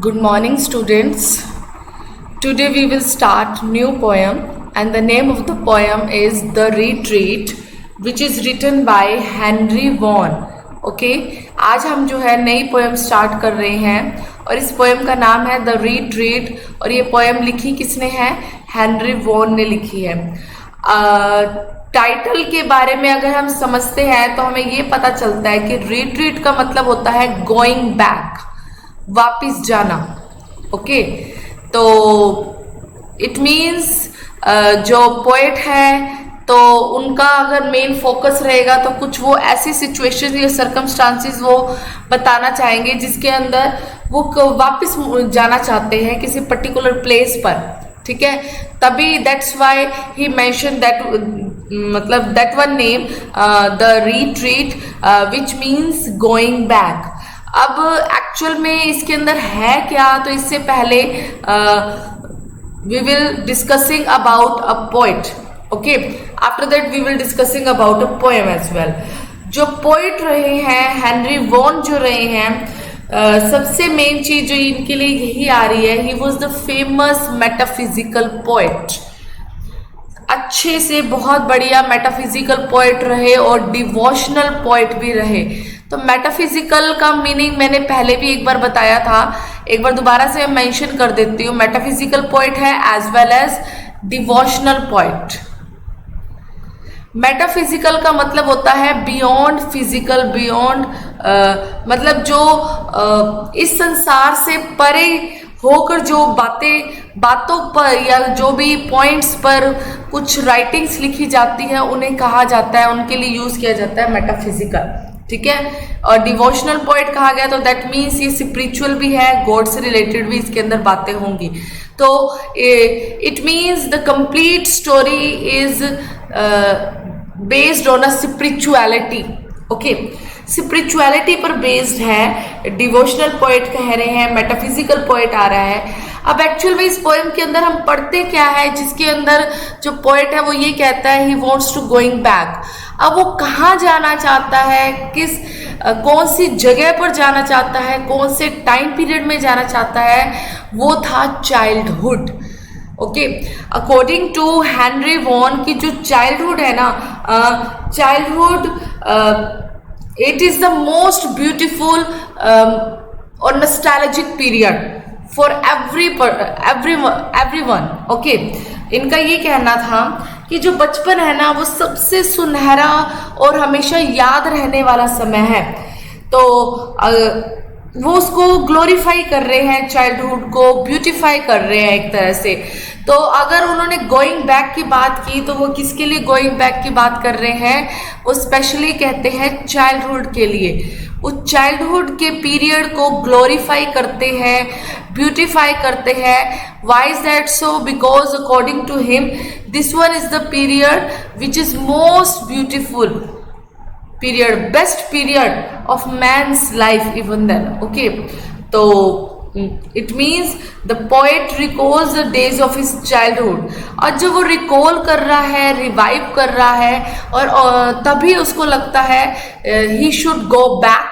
Good morning, students. Today we will start new poem, and the name of the poem is The Retreat, which is written by Henry Vaughan. Okay, आज हम जो है नई poem start कर रहे हैं और इस पोएम का नाम है द रीट्रीट और ये पोएम लिखी किसने है? हेनरी वॉन ने लिखी है। टाइटल के बारे में अगर हम समझते हैं तो हमें ये पता चलता है कि रिट्रीट का मतलब होता है गोइंग बैक, वापिस जाना। ओके, तो इट मीन्स जो पोएट है तो उनका अगर मेन फोकस रहेगा तो कुछ वो ऐसी सिचुएशन या सर्कमस्टांसिस वो बताना चाहेंगे जिसके अंदर वो वापस जाना चाहते हैं किसी पर्टिकुलर प्लेस पर। ठीक है, तभी that's why he mention that, मतलब that one name the retreat which means going back. अब एक्चुअल में इसके अंदर है क्या, तो इससे पहले we will discussing about a poet. Okay, after that we will discussing about a poem as well. जो पोएट रहे हैं हेनरी वॉन जो रहे हैं, सबसे मेन चीज जो इनके लिए यही आ रही है, he was the famous metaphysical poet. अच्छे से बहुत बढ़िया मेटाफिजिकल पोएट रहे और डिवोशनल पोएट भी रहे। तो मेटाफिजिकल का मीनिंग मैंने पहले भी एक बार बताया था, एक बार दोबारा से मेंशन कर देती हूँ। मेटाफिजिकल पोएट है as well as devotional poet. Metaphysical का मतलब होता है बियॉन्ड फिजिकल, बियॉन्ड मतलब जो इस संसार से परे होकर जो बातों पर या जो भी पॉइंट्स पर कुछ राइटिंग्स लिखी जाती है उन्हें कहा जाता है, उनके लिए यूज किया जाता है मेटाफिजिकल। ठीक है, और डिवोशनल पोएट कहा गया तो दैट मीन्स ये स्पिरिचुअल भी है, गॉड से रिलेटेड भी इसके अंदर बातें होंगी। तो it means the complete story is based on a spirituality. Okay, spirituality पर बेस्ड है। डिवोशनल पोएट कह रहे हैं, मेटाफिजिकल पोएट आ रहा है। अब एक्चुअल में इस पोएम के अंदर हम पढ़ते क्या है, जिसके अंदर जो पोएट है वो ये कहता है he wants to going back. अब वो कहाँ जाना चाहता है, कौन सी जगह पर जाना चाहता है, कौन से टाइम पीरियड में जाना चाहता है, वो था childhood. Okay, according to Henry Vaughan की जो चाइल्डहुड है ना, childhood it is the most beautiful और nostalgic period for everyone. Okay, इनका ये कहना था कि जो बचपन है ना वो सबसे सुनहरा और हमेशा याद रहने वाला समय है। तो वो उसको ग्लोरीफाई कर रहे हैं, चाइल्डहुड को ब्यूटीफाई कर रहे हैं एक तरह से। तो अगर उन्होंने गोइंग बैक की बात की तो वो किसके लिए गोइंग बैक की बात कर रहे हैं? वो स्पेशली कहते हैं चाइल्डहुड के लिए। उस चाइल्डहुड के पीरियड को ग्लोरीफाई करते हैं, ब्यूटीफाई करते हैं। Why is that so? Because according to him this one is the period which is most beautiful period, best period of man's life even then. Okay, so it means the poet recalls the days of his childhood। और जब वो recall कर रहा है, revive कर रहा है और तभी उसको लगता है he should go back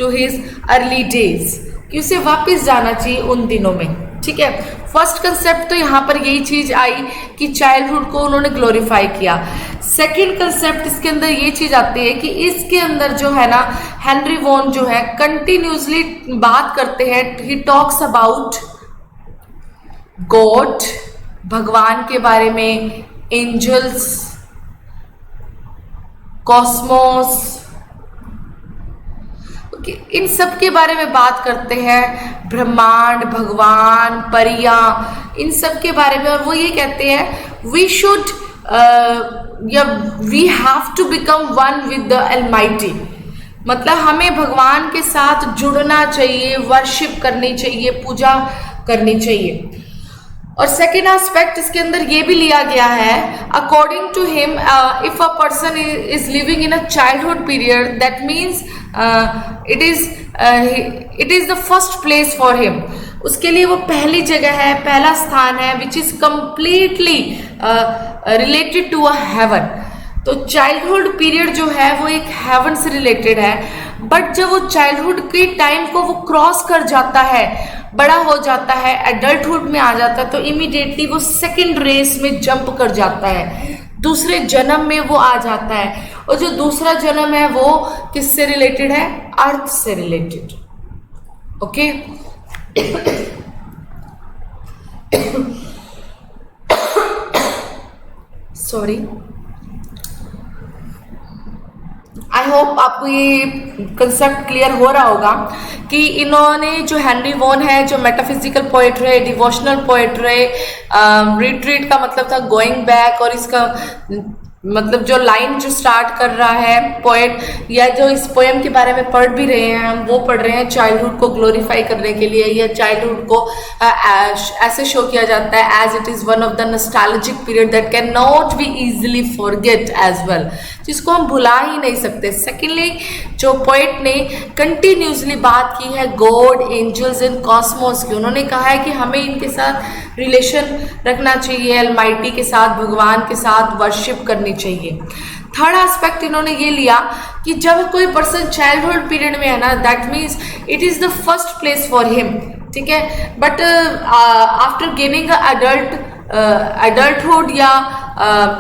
to his early days, कि उसे वापस जाना चाहिए उन दिनों में। ठीक है, फर्स्ट कंसेप्ट तो यहाँ पर यही चीज आई कि चाइल्डहुड को उन्होंने ग्लोरीफाई किया। सेकेंड कंसेप्ट इसके अंदर ये चीज आती है कि इसके अंदर जो है ना हेनरी वॉन जो है कंटिन्यूसली बात करते हैं, ही टॉक्स अबाउट गॉड, भगवान के बारे में, एंजल्स, कॉस्मोस, इन सब के बारे में बात करते हैं, ब्रह्मांड, भगवान, परियां, इन सब के बारे में। और वो ये कहते हैं we should we have to become one with the almighty, मतलब हमें भगवान के साथ जुड़ना चाहिए, वर्शिप करनी चाहिए, पूजा करनी चाहिए। और सेकेंड एस्पेक्ट इसके अंदर ये भी लिया गया है, according to him if a person is living in a childhood period that means it is the first place for him. उसके लिए वो पहली जगह है, पहला स्थान है, which is completely related to a heaven. तो चाइल्डहुड पीरियड जो है वो एक हेवन से रिलेटेड है, बट जब वो चाइल्डहुड के टाइम को वो क्रॉस कर जाता है बड़ा हो जाता है, एडल्टहुड में आ जाता है, तो इमीडिएटली वो सेकंड रेस में जंप कर जाता है, दूसरे जन्म में वो आ जाता है। और जो दूसरा जन्म है वो किससे रिलेटेड है? अर्थ से related. Okay sorry, I hope आपको ये कंसेप्ट क्लियर हो रहा होगा कि इन्होंने जो हेनरी वॉन है, जो मेटाफिजिकल पोएट रहे, डिवोशनल पोएट रहे, रिट्रीट का मतलब था गोइंग बैक, और इसका मतलब जो लाइन जो स्टार्ट कर रहा है पोएट, या जो इस पोएम के बारे में पढ़ भी रहे हैं हम, वो पढ़ रहे हैं चाइल्डहुड को ग्लोरीफाई करने के लिए, या चाइल्डहुड को ऐसे शो किया जाता है as it is one of the nostalgic period that can not be easily forget as well, जिसको हम भुला ही नहीं सकते। सेकेंडली, जो पोएट ने कंटिन्यूसली बात की है गॉड, एंजल्स एंड कॉस्मोस की, उन्होंने कहा है कि हमें इनके साथ रिलेशन रखना चाहिए, अलमाइटी के साथ, भगवान के साथ वर्शिप करनी चाहिए। थर्ड एस्पेक्ट इन्होंने ये लिया कि जब कोई पर्सन चाइल्डहुड पीरियड में है ना, that means it is the first place for him, ठीक है। बट आफ्टर गेनिंग एडल्टहुड या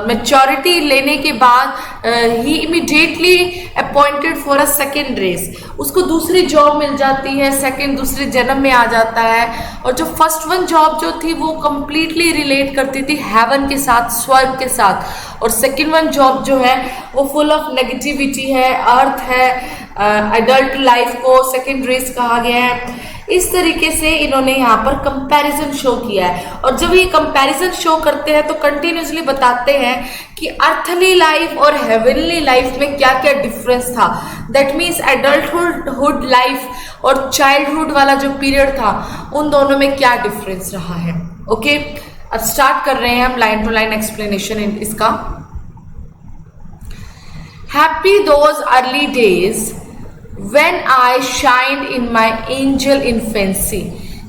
मेच्योरिटी लेने के बाद ही immediately appointed for a second race, उसको दूसरी जॉब मिल जाती है, सेकेंड दूसरे जन्म में आ जाता है। और जो फर्स्ट वन जॉब जो थी वो कंप्लीटली रिलेट करती थी हेवन के साथ, स्वर्ग के साथ, और सेकेंड वन जॉब जो है वो फुल ऑफ नेगेटिविटी है, अर्थ है, एडल्ट लाइफ को सेकेंड रेस कहा गया है। इस तरीके से इन्होंने यहाँ पर कंपैरिजन शो किया है। और जब ये कंपैरिजन शो करते हैं तो कंटिन्यूसली बताते हैं कि अर्थली लाइफ और हेवनली लाइफ में क्या क्या डिफरेंस था। दैट मीन्स एडल्टहुड लाइफ और चाइल्डहुड वाला जो पीरियड था, उन दोनों में क्या डिफरेंस रहा है। ओके, अब स्टार्ट कर रहे हैं हम लाइन टू लाइन एक्सप्लेनेशन इसका। Happy those early days When I shined in my angel infancy,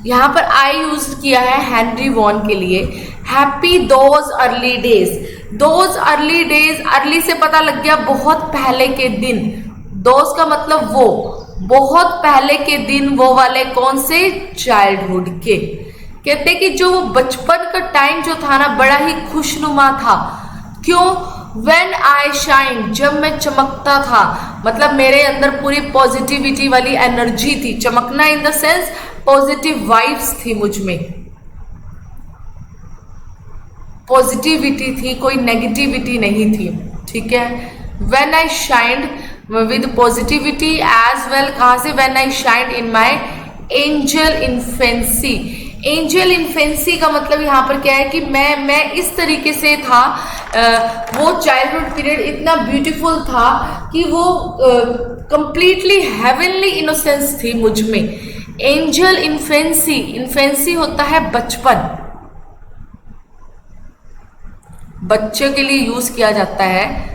यहाँ पर I यूज किया है हेनरी वॉन के लिए। Happy those early days, those early days, early से पता लग गया बहुत पहले के दिन, दोज का मतलब वो, बहुत पहले के दिन, वो वाले कौन से? चाइल्डहुड के। कहते हैं कि जो बचपन का टाइम जो था ना, बड़ा ही खुशनुमा था। क्यों? When I shine, जब मैं चमकता था, मतलब मेरे अंदर पूरी पॉजिटिविटी वाली एनर्जी थी। चमकना in the sense positive vibes थी मुझ में, पॉजिटिविटी थी, कोई नेगेटिविटी नहीं थी, ठीक है। When I shined with positivity as well, कहाँ से? When I shined in my angel infancy। Angel infancy का मतलब यहाँ पर क्या है कि मैं इस तरीके से था, वो चाइल्डहुड पीरियड इतना ब्यूटीफुल था कि वो कंप्लीटली हेवनली इनोसेंस थी मुझ में। एंजल इन्फेंसी, इन्फेंसी होता है बचपन, बच्चे के लिए यूज किया जाता है।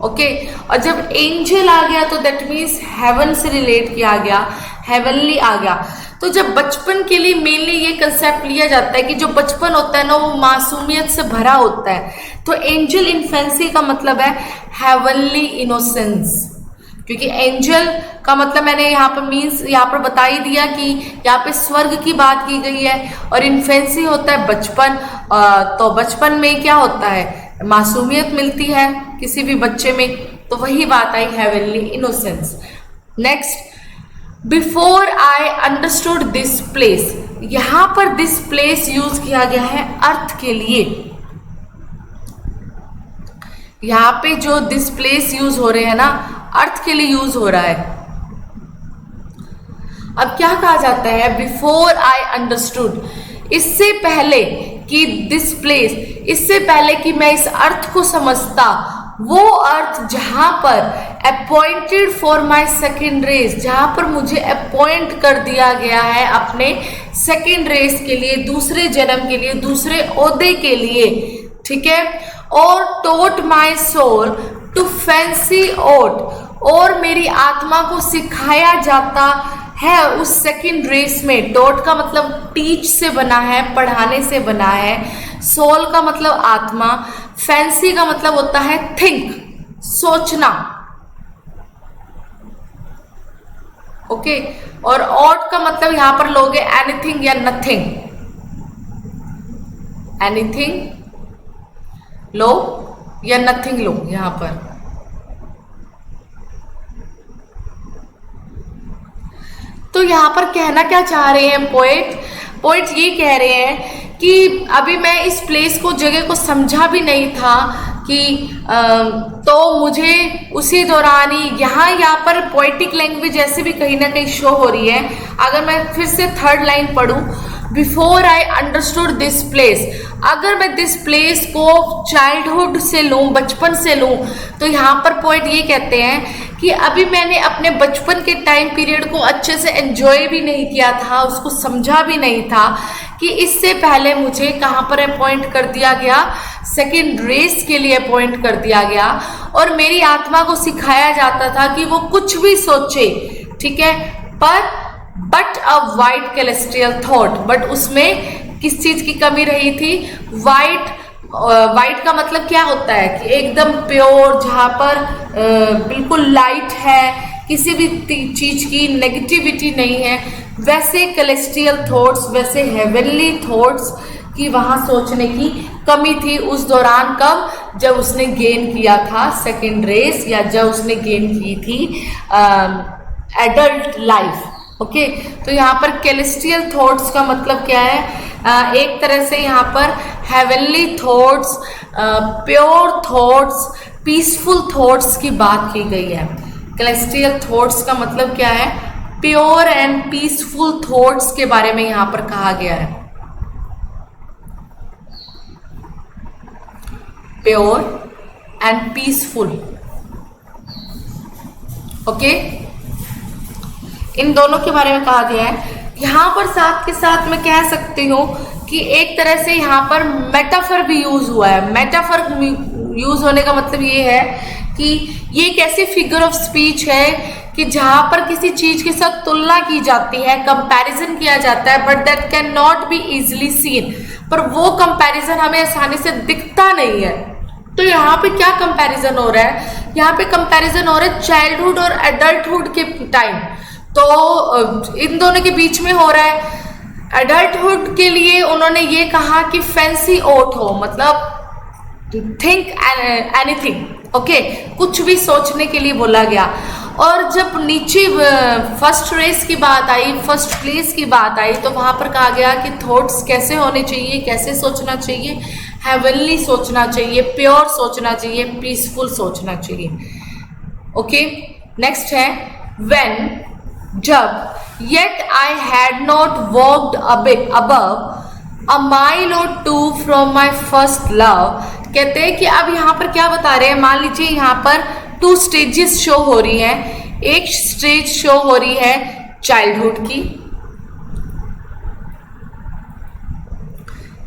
ओके, और जब एंजल आ गया तो दैट मीन्स हेवन से रिलेट किया गया, हेवनली आ गया। तो जब बचपन के लिए मेनली ये कंसेप्ट लिया जाता है कि जो बचपन होता है ना, वो मासूमियत से भरा होता है। तो एंजल इन्फेंसी का मतलब है हेवनली इनोसेंस, क्योंकि एंजल का मतलब मैंने यहाँ पर मीन्स यहाँ पर बता ही दिया कि यहाँ पे स्वर्ग की बात की गई है, और इन्फेंसी होता है बचपन। तो बचपन में क्या होता है? मासूमियत मिलती है किसी भी बच्चे में, तो वही बात आई heavenly innocence. Next, before I understood this place, यहां पर दिस प्लेस यूज किया गया है अर्थ के लिए। यहां पे जो दिस प्लेस यूज हो रहे हैं ना, अर्थ के लिए यूज हो रहा है। अब क्या कहा जाता है? बिफोर आई अंडरस्टूड, इससे पहले कि दिस प्लेस, इससे पहले कि मैं इस अर्थ को समझता, वो अर्थ जहां पर appointed for my second race, जहां पर मुझे अपॉइंट कर दिया गया है अपने सेकेंड रेस के लिए, दूसरे जन्म के लिए, दूसरे ओहदे के लिए, ठीक है। और टोट माई सोल टू फैंसी ओट, और मेरी आत्मा को सिखाया जाता है उस सेकेंड रेस में। टोट का मतलब टीच से बना है, पढ़ाने से बना है। सोल का मतलब आत्मा, फैंसी का मतलब होता है थिंक, सोचना। ओके। और ऑट का मतलब यहां पर लोगे एनीथिंग या नथिंग, एनीथिंग लो या नथिंग लो यहां पर। तो यहां पर कहना क्या चाह रहे हैं पोएट? पोएट ये कह रहे हैं कि अभी मैं इस प्लेस को, जगह को समझा भी नहीं था कि तो मुझे उसी दौरान ही यहाँ पर पोएटिक लैंग्वेज ऐसे भी कहीं ना कहीं शो हो रही है। अगर मैं फिर से थर्ड लाइन पढ़ूं, before I understood this place, अगर मैं दिस प्लेस को चाइल्डहुड से लूं, बचपन से लूं, तो यहाँ पर पोएट ये कहते हैं कि अभी मैंने अपने बचपन के टाइम पीरियड को अच्छे से एंजॉय भी नहीं किया था, उसको समझा भी नहीं था कि इससे पहले मुझे कहाँ पर अपॉइंट कर दिया गया, सेकंड रेस के लिए अपॉइंट कर दिया गया, और मेरी आत्मा को सिखाया जाता था कि वो कुछ भी सोचे, ठीक है, पर but a white celestial thought, but उसमें किस चीज की कमी रही थी? वाइट। वाइट का मतलब क्या होता है कि एकदम प्योर, जहां पर बिल्कुल लाइट है, किसी भी चीज की नेगेटिविटी नहीं है, वैसे कैलेस्ट्रियल थॉट्स, वैसे हेवनली थॉट्स की वहां सोचने की कमी थी उस दौरान। कब? जब उसने गेन किया था सेकेंड रेस, या जब उसने गेन की थी एडल्ट लाइफ। ओके, तो यहाँ पर कैलेस्ट्रियल थॉट्स का मतलब क्या है? एक तरह से यहाँ पर heavenly thoughts, pure thoughts, peaceful thoughts की बात की गई है। कैलेस्ट्रियल थॉट्स का मतलब क्या है? प्योर एंड पीसफुल थॉट्स के बारे में यहाँ पर कहा गया है। प्योर एंड पीसफुल, ओके, इन दोनों के बारे में कहा गया है। यहाँ पर साथ के साथ मैं कह सकती हूँ कि एक तरह से यहाँ पर मेटाफर भी यूज हुआ है। मेटाफर यूज होने का मतलब ये है कि ये एक ऐसी फिगर ऑफ स्पीच है कि जहाँ पर किसी चीज के साथ तुलना की जाती है, कंपैरिजन किया जाता है, but that can not be easily seen, पर वो कंपैरिजन हमें आसानी से दिखता नहीं है। तो यहाँ पे क्या कंपैरिजन हो रहा है? यहाँ पे कंपैरिजन हो रहा है चाइल्डहुड और एडल्टहुड के टाइम। तो इन दोनों के बीच में हो रहा है। एडल्टहुड के लिए उन्होंने ये कहा कि फैंसी ओट हो, मतलब थिंक एनीथिंग, ओके, कुछ भी सोचने के लिए बोला गया। और जब नीचे फर्स्ट रेस की बात आई, फर्स्ट प्लेस की बात आई, तो वहां पर कहा गया कि थॉट्स कैसे होने चाहिए, कैसे सोचना चाहिए, हेवनली सोचना चाहिए, प्योर सोचना चाहिए, पीसफुल सोचना चाहिए। ओके, नेक्स्ट है व्हेन, जब, yet I had not walked above a mile or two from my first love। कहते हैं कि अब यहाँ पर क्या बता रहे हैं? मान लीजिए यहाँ पर 2 स्टेजेस शो हो रही हैं। एक स्टेज शो हो रही है चाइल्डहुड की,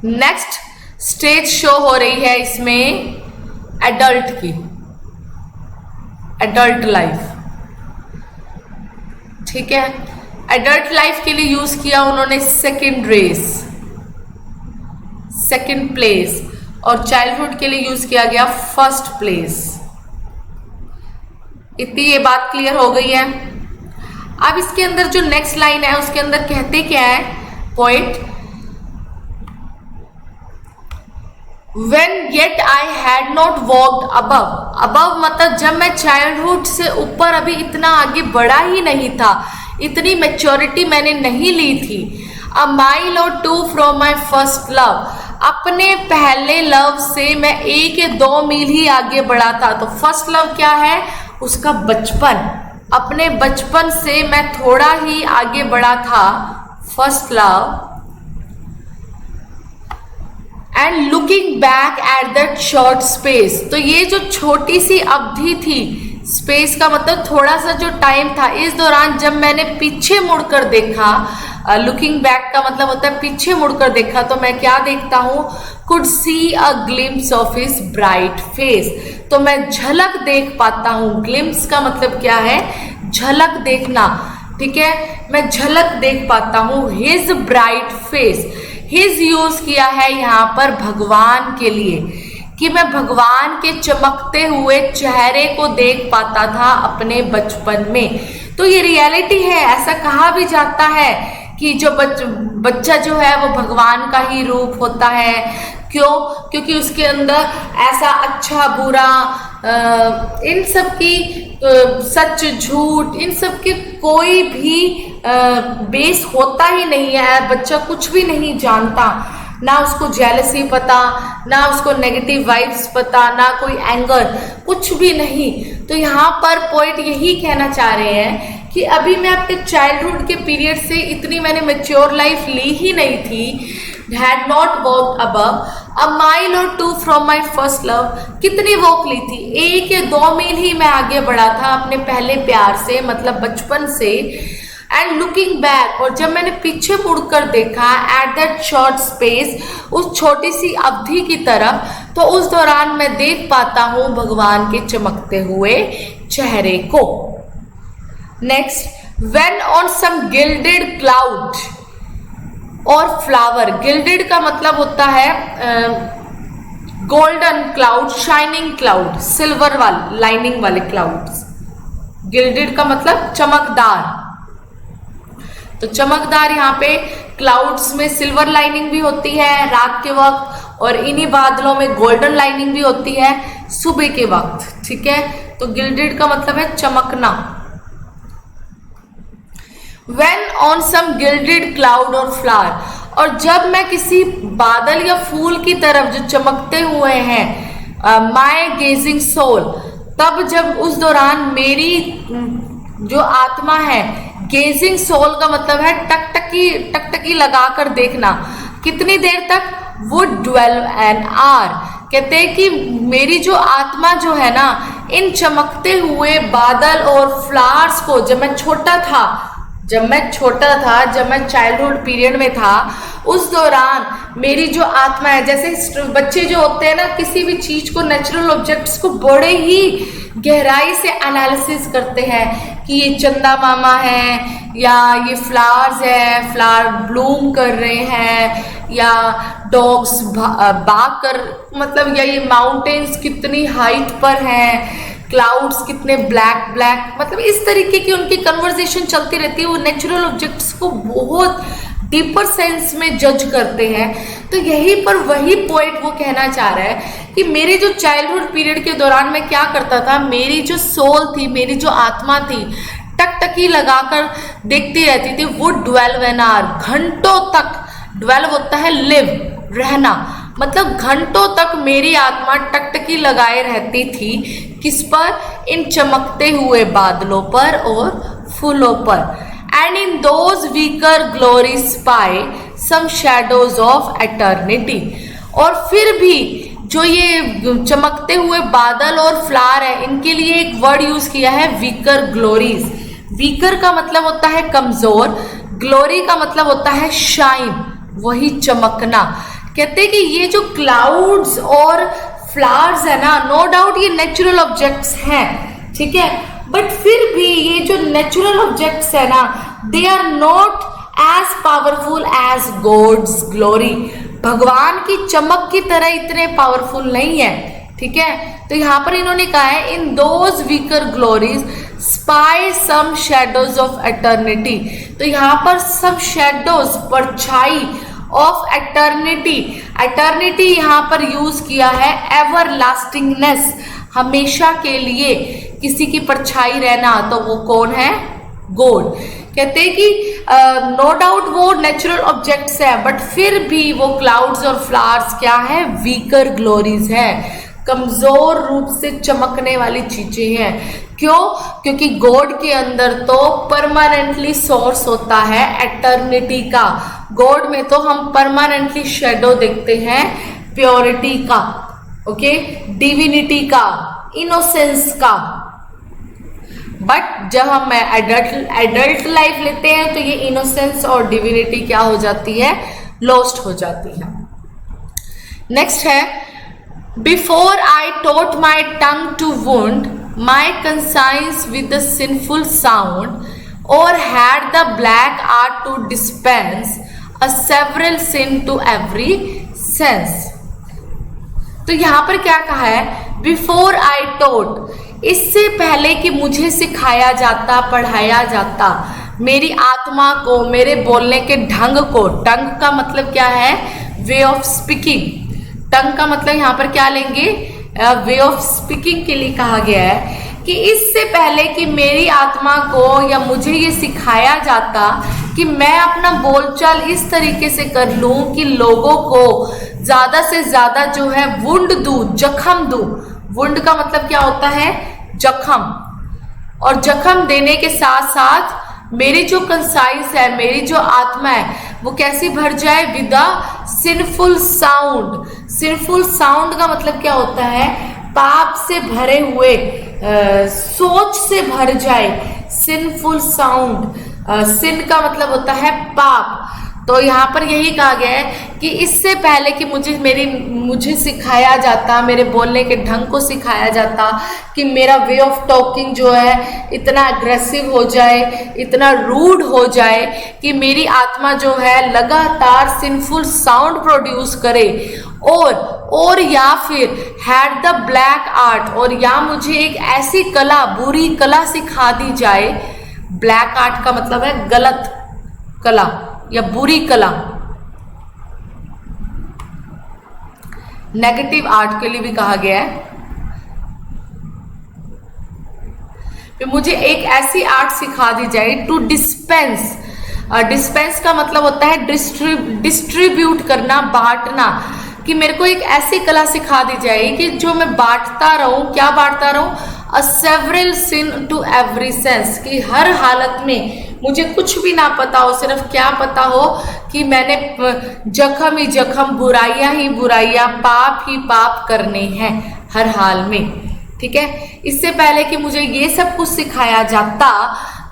नेक्स्ट स्टेज शो हो रही है इसमें एडल्ट की, एडल्ट लाइफ, ठीक है। एडल्ट लाइफ के लिए यूज किया उन्होंने सेकेंड रेस, सेकेंड प्लेस, और चाइल्डहुड के लिए यूज किया गया फर्स्ट प्लेस। इतनी ये बात क्लियर हो गई है। अब इसके अंदर जो नेक्स्ट लाइन है उसके अंदर कहते क्या है poet? When yet I had not walked above, above मतलब जब मैं चाइल्डहुड से ऊपर अभी इतना आगे बढ़ा ही नहीं था, इतनी मैच्योरिटी मैंने नहीं ली थी। A mile or two from my first love, अपने पहले लव से मैं 1 या 2 मील ही आगे बढ़ा था। तो फर्स्ट लव क्या है? उसका बचपन, अपने बचपन से मैं थोड़ा ही आगे बढ़ा था, first love. And looking back at that short space, तो ये जो छोटी सी अवधि थी, स्पेस का मतलब थोड़ा सा जो टाइम था, इस दौरान जब मैंने पीछे मुड़कर देखा, लुकिंग बैक का मतलब होता है पीछे मुड़कर देखा, तो मैं क्या देखता हूँ? Could see a glimpse of his bright face, तो मैं झलक देख पाता हूँ। ग्लिम्स का मतलब क्या है? झलक देखना, ठीक है, मैं झलक देख पाता हूँ। His bright face, his use किया है यहाँ पर भगवान के लिए, कि मैं भगवान के चमकते हुए चेहरे को देख पाता था अपने बचपन में। तो ये रियलिटी है। ऐसा कहा भी जाता है कि जो बच्चा जो है वो भगवान का ही रूप होता है। क्यों? क्योंकि उसके अंदर ऐसा अच्छा बुरा इन सब की सच झूठ इन सब की कोई भी बेस होता ही नहीं है। बच्चा कुछ भी नहीं जानता, ना उसको जेलसी पता, ना उसको नेगेटिव वाइब्स पता, ना कोई एंगर, कुछ भी नहीं। तो यहाँ पर पॉइंट यही कहना चाह रहे हैं कि अभी मैं अपने चाइल्डहुड के पीरियड से इतनी मैंने मैच्योर लाइफ ली ही नहीं थी, had not walked above a mile or two from my first love। कितनी वॉक ली थी? 1 या 2 मील ही मैं आगे बढ़ा था अपने पहले प्यार से, मतलब बचपन से। एंड लुकिंग बैक, और जब मैंने पीछे मुड़कर देखा एट दैट शॉर्ट स्पेस, उस छोटी सी अवधि की तरफ, तो उस दौरान मैं देख पाता हूँ भगवान के चमकते हुए चेहरे को। Next, when on some gilded cloud और फ्लावर। गिल्डेड का मतलब होता है golden cloud, shining cloud, silver वाले लाइनिंग वाले क्लाउड्स। गिल्डेड का मतलब चमकदार। तो चमकदार यहाँ पे क्लाउड्स में सिल्वर लाइनिंग भी होती है रात के वक्त, और इन्हीं बादलों में गोल्डन लाइनिंग भी होती है सुबह के वक्त। ठीक है, तो गिल्डेड का मतलब है चमकना। When on some gilded cloud or flower, और जब मैं किसी बादल या फूल की तरफ जो चमकते हुए हैं, my gazing soul, तब जब उस दौरान मेरी जो आत्मा है, गेजिंग सोल का मतलब है टकटकी लगाकर देखना। कितनी देर तक? वो 12 an hour। कहते हैं कि मेरी जो आत्मा जो है ना, इन चमकते हुए बादल और फ्लावर्स को, जब मैं छोटा था, जब मैं चाइल्डहुड पीरियड में था, उस दौरान मेरी जो आत्मा है, जैसे बच्चे जो होते हैं ना, किसी भी चीज को, नेचुरल ऑब्जेक्ट्स को बड़े ही गहराई से एनालिसिस करते हैं कि ये चंदा मामा है, या ये फ्लावर्स है, फ्लावर ब्लूम कर रहे हैं, या डॉग्स भाग कर, मतलब, या ये माउंटेन्स कितनी हाइट पर हैं, क्लाउड्स कितने ब्लैक, मतलब इस तरीके की उनकी कन्वर्सेशन चलती रहती है। वो नेचुरल ऑब्जेक्ट्स को बहुत डीपर सेंस में जज करते हैं। तो यही पर वही पॉइंट वो कहना चाह रहा है कि मेरे जो चाइल्डहुड पीरियड के दौरान मैं क्या करता था, मेरी जो सोल थी, मेरी जो आत्मा थी, टकटकी लगाकर देखती रहती थी। वो 12 an hour, घंटों तक, 12 होता है लिव, रहना, मतलब घंटों तक मेरी आत्मा टकटकी लगाए रहती थी। किस पर? इन चमकते हुए बादलों पर और फूलों पर। And in those weaker glory spy some shadows of eternity. और फिर भी जो ये चमकते हुए बादल और फ्लावर है, इनके लिए एक वर्ड यूज किया है, वीकर ग्लोरीज। वीकर का मतलब होता है कमजोर, ग्लोरी का मतलब होता है शाइन, वही चमकना। कहते हैं कि ये जो क्लाउड्स और फ्लावर्स है ना, नो डाउट ये नेचुरल ऑब्जेक्ट्स हैं, ठीक है, बट फिर भी ये जो नेचुरल ऑब्जेक्ट्स है ना, they are not as powerful as God's glory. भगवान की चमक की तरह इतने पावरफुल नहीं है, ठीक है। तो यहाँ पर इन्होंने कहा है, in those weaker glories spy some shadows of eternity. तो यहाँ पर सम शेडोज, परछाई, ऑफ एटर्निटी, एटर्निटी यहाँ पर यूज किया है, एवर लास्टिंगनेस, हमेशा के लिए किसी की परछाई रहना, तो वो कौन है? गॉड। कहते हैं कि नो डाउट वो नेचुरल ऑब्जेक्ट्स है, बट फिर भी वो क्लाउड्स और फ्लावर्स क्या है? वीकर ग्लोरीज है, कमजोर रूप से चमकने वाली चीजें हैं। क्यों? क्योंकि गॉड के अंदर तो परमानेंटली सोर्स होता है एटर्निटी का। गॉड में तो हम परमानेंटली शेडो देखते हैं प्योरिटी का, ओके, डिविनिटी का, इनोसेंस का। बट जब हम एडल्ट लाइफ लेते हैं तो ये इनोसेंस और डिविनिटी क्या हो जाती है? लॉस्ट हो जाती है। नेक्स्ट है, before I taught my tongue to wound my conscience with the sinful sound और had the black art to dispense a several sin to every sense. तो यहां पर क्या कहा है? बिफोर आई टॉट, इससे पहले कि मुझे सिखाया जाता, पढ़ाया जाता, मेरी आत्मा को, मेरे बोलने के ढंग को, टंग का मतलब क्या है, वे ऑफ स्पीकिंग, टंग का मतलब यहाँ पर क्या लेंगे, वे ऑफ स्पीकिंग के लिए कहा गया है कि इससे पहले कि मेरी आत्मा को या मुझे ये सिखाया जाता कि मैं अपना बोलचाल इस तरीके से कर लूं कि लोगों को ज्यादा से ज्यादा जो है वुंड दूं, जख्म दूं। वुंड का मतलब क्या होता है, जख्म, और जख्म देने के साथ साथ मेरी जो कंसाइंस है, मेरी जो आत्मा है, वो कैसी भर जाए, with a sinful sound. Sinful sound का मतलब क्या होता है, पाप से भरे हुए, सोच से भर जाए, सिनफुल साउंड। सिन का मतलब होता है पाप। तो यहाँ पर यही कहा गया है कि इससे पहले कि मुझे सिखाया जाता, मेरे बोलने के ढंग को सिखाया जाता, कि मेरा वे ऑफ टॉकिंग जो है इतना अग्रेसिव हो जाए, इतना रूड हो जाए कि मेरी आत्मा जो है लगातार सिनफुल साउंड प्रोड्यूस करे, और या फिर हैड द ब्लैक आर्ट, और या मुझे एक ऐसी कला, बुरी कला सिखा दी जाए। ब्लैक आर्ट का मतलब है गलत कला या बुरी कला, नेगेटिव आर्ट के लिए भी कहा गया है। फिर मुझे एक ऐसी आर्ट सिखा दी जाए, टू डिस्पेंस। डिस्पेंस का मतलब होता है डिस्ट्रीब्यूट करना, बांटना, कि मेरे को एक ऐसी कला सिखा दी जाए कि जो मैं बांटता रहूं। क्या बांटता रहूं, a several sin to every sense, कि हर हालत में मुझे कुछ भी ना पता हो, सिर्फ क्या पता हो कि मैंने जख्म ही जख्म, बुराइयां ही बुराइयां, पाप ही पाप करने हैं हर हाल में। ठीक है, इससे पहले कि मुझे ये सब कुछ सिखाया जाता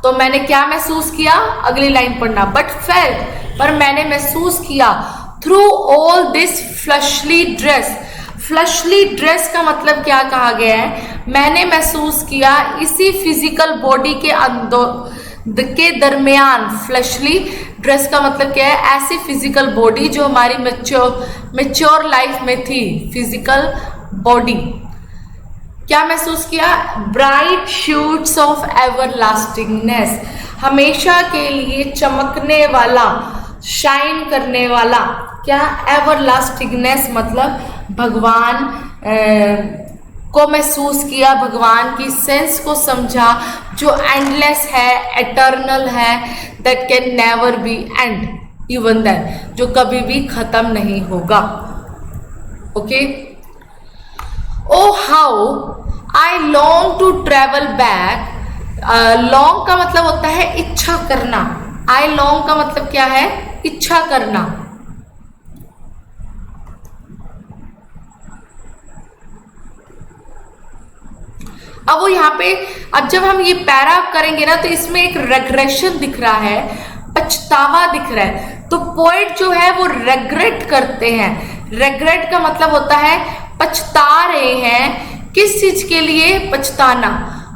तो मैंने क्या महसूस किया, अगली लाइन पढ़ना, बट फेल्ट, पर मैंने महसूस किया, through all this fleshly dress. Fleshly dress का मतलब क्या कहा गया है, मैंने महसूस किया इसी फिजिकल बॉडी के दरमियान। फ्लशली ड्रेस का मतलब क्या है, ऐसी फिजिकल बॉडी जो हमारी मेच्योर लाइफ में थी, फिजिकल बॉडी। क्या महसूस किया, ब्राइट शूट्स ऑफ एवरलास्टिंगनेस, हमेशा के लिए चमकने वाला, शाइन करने वाला। क्या, एवरलास्टिंगनेस मतलब भगवान को महसूस किया, भगवान की सेंस को समझा, जो एंडलेस है, एटर्नल है, that can never be end, even then, जो कभी भी खत्म नहीं होगा। Okay, oh how I long to travel back. Long का मतलब होता है इच्छा करना। आई लॉन्ग का मतलब क्या है, इच्छा करना। अब वो यहाँ पे, अब जब हम ये पैरा करेंगे ना तो इसमें एक रेग्रेशन दिख रहा है, पछतावा दिख रहा है। तो पोएट जो है वो रेग्रेट करते हैं। रेग्रेट का मतलब होता है पछता रहे हैं, किस चीज के लिए, पछताना।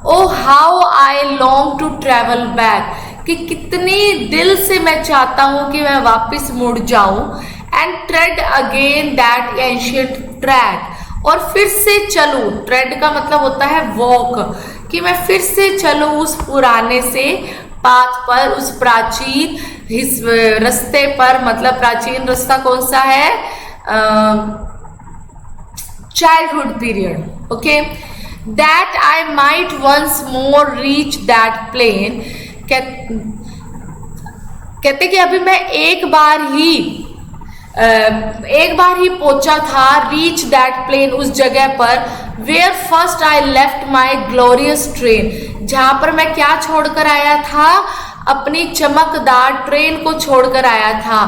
O how I long to travel back, कि कितने दिल से मैं चाहता हूं कि मैं वापस मुड़ जाऊं, and trade again that ancient track, और फिर से चलूं। ट्रेड का मतलब होता है वॉक, कि मैं फिर से चलूं उस पुराने से पाथ पर, उस प्राचीन रास्ते पर। मतलब प्राचीन रास्ता कौन सा है, childhood period. Okay, that I might once more reach that plain. कहते कि अभी मैं एक बार ही पहुंचा था, रीच दैट प्लेन, उस जगह पर, where first I left my glorious train, जहां पर मैं क्या छोड़कर आया था, अपनी चमकदार ट्रेन को छोड़कर आया था।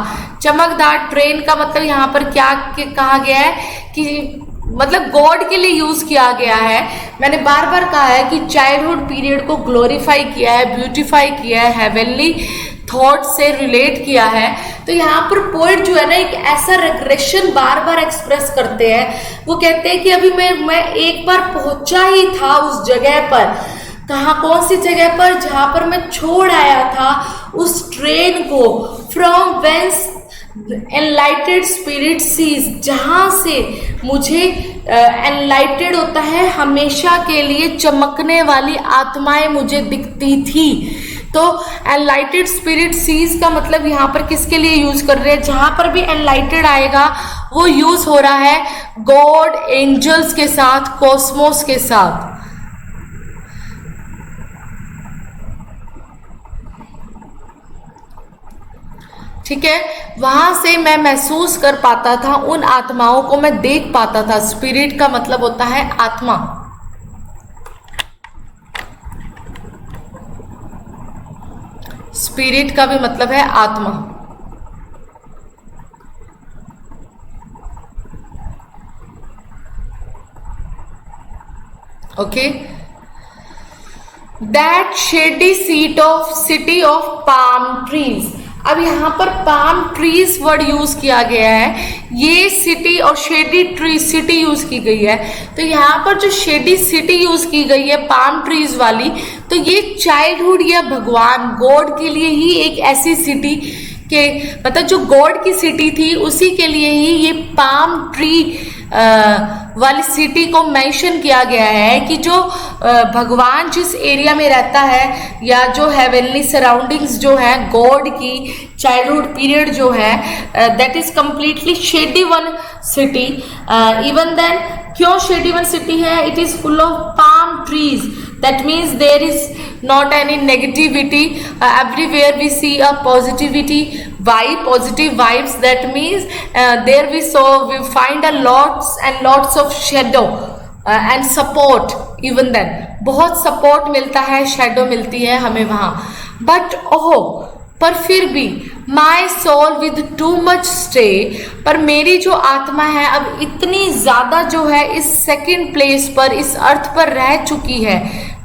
चमकदार ट्रेन का मतलब यहाँ पर क्या कहा गया है कि मतलब गॉड के लिए यूज किया गया है। मैंने बार बार कहा है कि चाइल्डहुड पीरियड को ग्लोरीफाई किया है, ब्यूटीफाई किया है, हेवनली थॉट से रिलेट किया है। तो यहाँ पर पोएट जो है ना एक ऐसा रिग्रेशन बार बार एक्सप्रेस करते हैं। वो कहते हैं कि अभी मैं एक बार पहुंचा ही था उस जगह पर। कहाँ, कौन सी जगह पर, जहां पर मैं छोड़ आया था उस ट्रेन को, from whence enlightened spirit sees, जहाँ से मुझे एनलाइटेड होता है हमेशा के लिए चमकने वाली आत्माएं मुझे दिखती थी। तो एनलाइटेड स्पिरिट सीज का मतलब यहाँ पर किसके लिए यूज कर रहे हैं, जहां पर भी एनलाइटेड आएगा वो यूज हो रहा है गॉड, एंजल्स के साथ, कॉस्मोस के साथ। ठीक है, वहां से मैं महसूस कर पाता था, उन आत्माओं को मैं देख पाता था। स्पिरिट का मतलब होता है आत्मा। स्पिरिट का भी मतलब है आत्मा। Okay, that shady seat of city of palm trees. अब यहाँ पर पाम ट्रीज वर्ड यूज किया गया है, ये सिटी और शेडी ट्री सिटी यूज की गई है। तो यहाँ पर जो शेडी सिटी यूज की गई है पाम ट्रीज वाली, तो ये चाइल्डहुड या भगवान गॉड के लिए ही एक ऐसी सिटी के, मतलब जो गॉड की सिटी थी उसी के लिए ही ये पाम ट्री वाली सिटी को मेंशन किया गया है कि जो भगवान जिस एरिया में रहता है, या जो हेवनली सराउंडिंग्स जो है गॉड की चाइल्डहुड पीरियड जो है, that is completely shady one city. Even then क्यों शेडी वन सिटी है, it is full of palm trees, that means there is not any negativity, everywhere we see a positivity vibe, positive vibes. That means there we find a lots and lots of shadow and support. Even then बहुत support मिलता है, shadow मिलती है हमें वहाँ। But ओहो, पर फिर भी my soul with too much stay, पर मेरी जो आत्मा है अब इतनी ज़्यादा जो है इस सेकंड प्लेस पर, इस अर्थ पर रह चुकी है।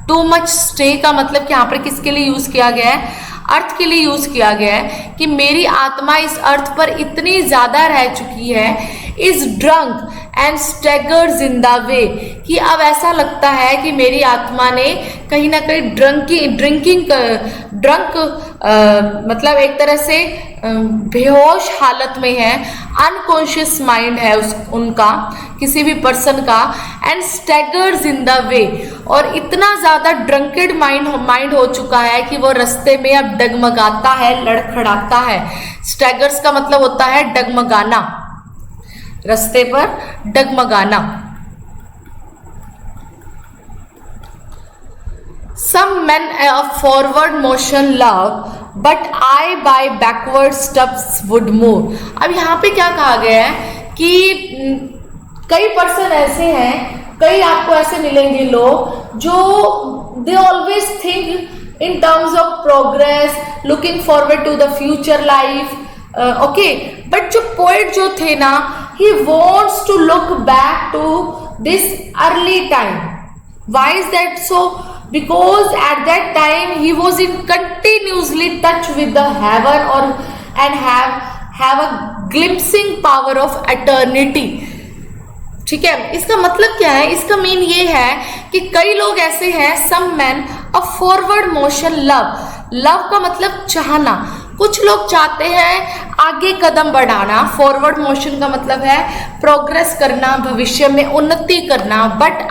टू मच स्टे का मतलब कि यहाँ पर किसके लिए यूज़ किया गया है, अर्थ के लिए यूज़ किया गया है कि मेरी आत्मा इस अर्थ पर इतनी ज़्यादा रह चुकी है, is drunk and staggers in the way, कि अब ऐसा लगता है कि मेरी आत्मा ने कहीं ना कहीं ड्रंक मतलब एक तरह से बेहोश हालत में है, अनकॉन्शियस माइंड है उनका, किसी भी पर्सन का, एंड स्टैगर्स इन द वे, और इतना ज़्यादा ड्रंकेड माइंड हो चुका है कि वो रास्ते में अब डगमगाता है, लड़खड़ाता है। स्टैगर्स का मतलब होता है डगमगाना, रास्ते पर डगमगाना। Some men a forward motion love, but I by backward steps would move। अब यहाँ पे क्या कहा गया है कि कई पर्सन ऐसे हैं, कई आपको ऐसे मिलेंगे लोग जो they always think in terms of progress, looking forward to the future life, okay, but जो poet जो थे ना, he wants to look back to this early time। Why is that so? Because at that time he was in continuously touch with the heaven or and have a glimpsing power of eternity। ठीक है, इसका मतलब क्या है, इसका mean ये है कि कई लोग ऐसे हैं, some man a forward motion love, love का मतलब चाहना, कुछ लोग चाहते हैं आगे कदम बढ़ाना, फॉरवर्ड मोशन का मतलब है प्रोग्रेस करना, भविष्य में उन्नति करना, बट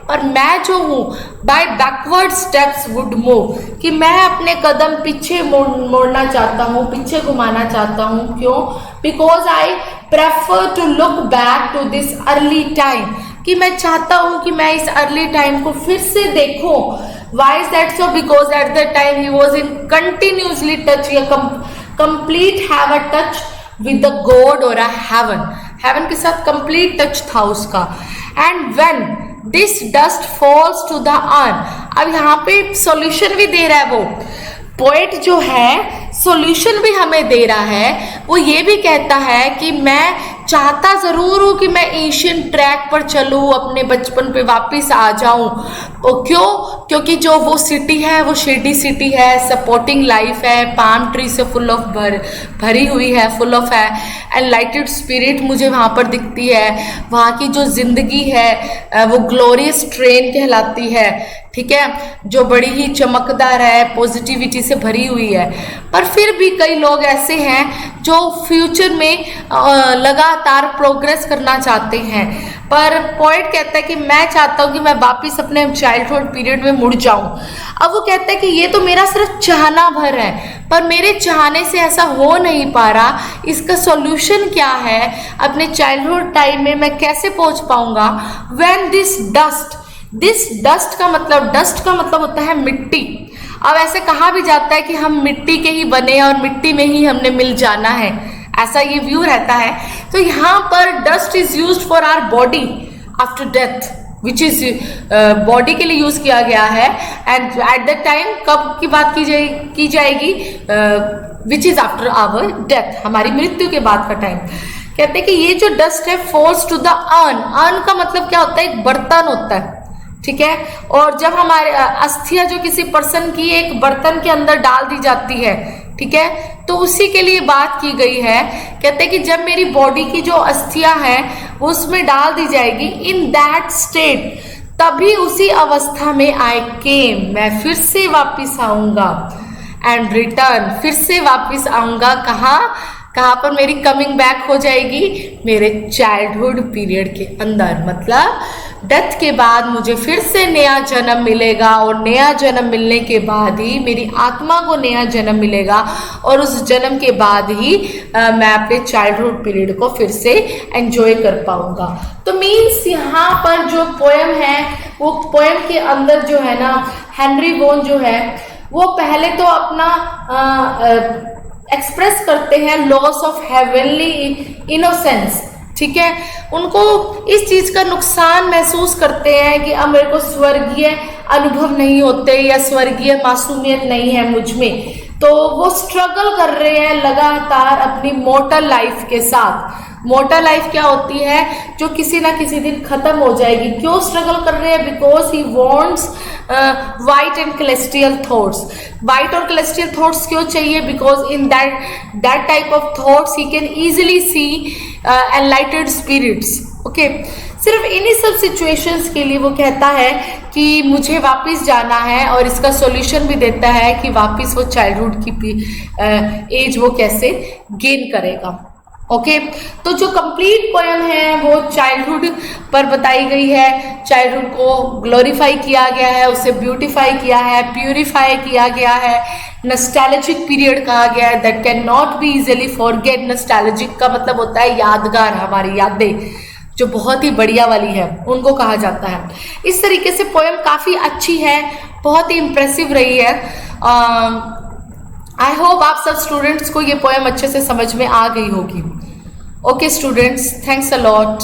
पर मैं जो हूँ by backward steps would move, कि मैं अपने कदम पीछे मोड़ना चाहता हूँ, पीछे घुमाना चाहता हूँ। क्यों? Because I prefer to look back to this early time, कि मैं चाहता हूँ कि मैं इस अर्ली टाइम को फिर से देखूं। Why is that so? Because at that time he was in continuously touch, complete have a touch with the God or a heaven, heaven के साथ complete touch था उसका। And when this dust falls to the earth, अब यहाँ पे solution भी दे रहा है वो पोएट जो है, सॉल्यूशन भी हमें दे रहा है। वो ये भी कहता है कि मैं चाहता ज़रूर हूँ कि मैं एशियन ट्रैक पर चलूँ, अपने बचपन पे वापस आ जाऊँ। तो क्यों? क्योंकि जो वो सिटी है वो शेडी सिटी है, सपोर्टिंग लाइफ है, पाम ट्री से फुल ऑफ भरी हुई है, फुल ऑफ है, एनलाइटेड स्पिरिट मुझे वहाँ पर दिखती है। वहाँ की जो ज़िंदगी है वो ग्लोरियस ट्रेन कहलाती है, ठीक है, जो बड़ी ही चमकदार है, पॉजिटिविटी से भरी हुई है। पर फिर भी कई लोग ऐसे हैं जो फ्यूचर में लगातार प्रोग्रेस करना चाहते हैं, पर पोएट कहता है कि मैं चाहता हूं कि मैं वापस अपने चाइल्डहुड पीरियड में मुड़ जाऊं। अब वो कहता है कि ये तो मेरा सिर्फ चाहना भर है, पर मेरे चाहने से ऐसा हो नहीं पा रहा। इसका सॉल्यूशन क्या है? अपने चाइल्डहुड टाइम में मैं कैसे पहुंच पाऊंगा? व्हेन दिस डस्ट का मतलब होता है मिट्टी। अब ऐसे कहा भी जाता है कि हम मिट्टी के ही बने और मिट्टी में ही हमने मिल जाना है, ऐसा ये व्यू रहता है। तो यहाँ पर dust is used for our body after death, which is body के लिए यूज किया गया है। एंड एट द टाइम कब की बात की जाएगी? Which is after our death, हमारी मृत्यु के बाद का टाइम। कहते हैं कि ये जो डस्ट है फॉल्स टू द अर्न का मतलब क्या होता है? एक बर्तन होता है, ठीक है। और जब हमारे अस्थियां जो किसी पर्सन की एक बर्तन के अंदर डाल दी जाती है, ठीक है, तो उसी के लिए बात की गई है। कहते हैं कि जब मेरी बॉडी की जो अस्थियां हैं वो उसमें डाल दी जाएगी, इन दैट स्टेट, तभी उसी अवस्था में आई केम, मैं फिर से वापिस आऊंगा, एंड रिटर्न, फिर से वापिस आऊंगा। कहाँ पर मेरी कमिंग बैक हो जाएगी? मेरे चाइल्डहुड पीरियड के अंदर। मतलब डेथ के बाद मुझे फिर से नया जन्म मिलेगा, और नया जन्म मिलने के बाद ही मेरी आत्मा को नया जन्म मिलेगा, और उस जन्म के बाद ही मैं अपने चाइल्डहुड पीरियड को फिर से एंजॉय कर पाऊंगा। तो मीन्स यहाँ पर जो पोएम है, वो पोएम के अंदर जो है ना, हेनरी वोन जो है वो पहले तो अपना एक्सप्रेस करते हैं लॉस ऑफ हेवनली इनोसेंस, ठीक है। उनको इस चीज का नुकसान महसूस करते हैं कि अब मेरे को स्वर्गीय अनुभव नहीं होते, या स्वर्गीय मासूमियत नहीं है मुझ में। तो वो स्ट्रगल कर रहे हैं लगातार अपनी मोर्टल लाइफ के साथ। मोर्टल लाइफ क्या होती है? जो किसी ना किसी दिन खत्म हो जाएगी। क्यों स्ट्रगल कर रहे हैं? Because he wants white and celestial thoughts. White और celestial थॉट्स क्यों चाहिए? Because in that type of thoughts he can easily see enlightened spirits. Okay, सिर्फ इन्हीं सब सिचुएशंस के लिए वो कहता है कि मुझे वापस जाना है, और इसका सॉल्यूशन भी देता है कि वापस वो चाइल्डहुड की एज वो कैसे गेन करेगा। ओके, तो जो कंप्लीट पोएम है वो चाइल्डहुड पर बताई गई है। चाइल्डहुड को ग्लोरीफाई किया गया है, उसे ब्यूटीफाई किया है, प्यूरिफाई किया गया है। नॉस्टैल्जिक पीरियड कहा गया है, that can not be easily forget. Nostalgic का मतलब होता है यादगार, हमारी यादें जो बहुत ही बढ़िया वाली है, उनको कहा जाता है। इस तरीके से पोएम काफी अच्छी है, बहुत ही इंप्रेसिव रही है। आई होप आप सब स्टूडेंट्स को ये पोएम अच्छे से समझ में आ गई होगी। Okay students, thanks a lot.